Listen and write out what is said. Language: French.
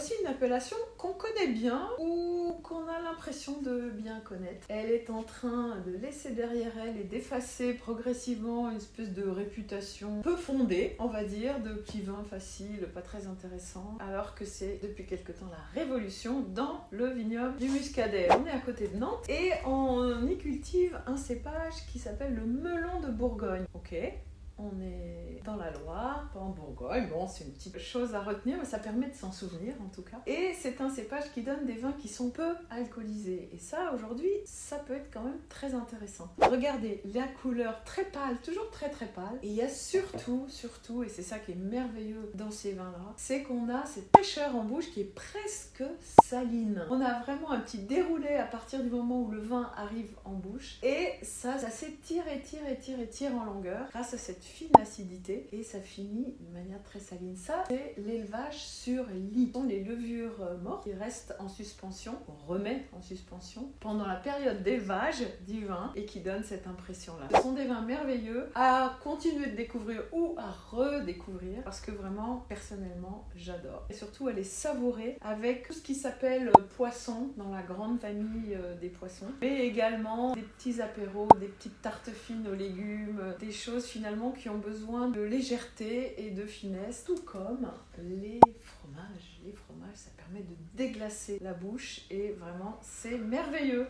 Voici une appellation qu'on connaît bien ou qu'on a l'impression de bien connaître. Elle est en train de laisser derrière elle et d'effacer progressivement une espèce de réputation peu fondée, on va dire, de petits vins faciles, pas très intéressants, alors que c'est depuis quelque temps la révolution dans le vignoble du Muscadet. On est à côté de Nantes et on y cultive un cépage qui s'appelle le melon de Bourgogne. Ok. On est dans la Loire, pas en Bourgogne. Bon, c'est une petite chose à retenir, mais ça permet de s'en souvenir en tout cas. Et c'est un cépage qui donne des vins qui sont peu alcoolisés. Et ça, aujourd'hui, ça peut être quand même très intéressant. Regardez, la couleur très pâle, toujours très très pâle. Et il y a surtout, et c'est ça qui est merveilleux dans ces vins-là, c'est qu'on a cette fraîcheur en bouche qui est presque saline. On a vraiment un petit déroulé à partir du moment où le vin arrive en bouche. Et ça s'étire en longueur grâce à cette fine acidité et ça finit de manière très saline. Ça, c'est l'élevage sur lit. Ce sont les levures mortes qui restent en suspension, qu'on remet en suspension pendant la période d'élevage du vin et qui donnent cette impression-là. Ce sont des vins merveilleux à continuer de découvrir ou à redécouvrir parce que vraiment, personnellement, j'adore. Et surtout, à les savourer avec tout ce qui s'appelle poisson dans la grande famille des poissons, mais également des petits apéros, des petites tartes fines aux légumes, des choses finalement qui ont besoin de légèreté et de finesse, tout comme les fromages. Les fromages, ça permet de déglacer la bouche et vraiment, c'est merveilleux.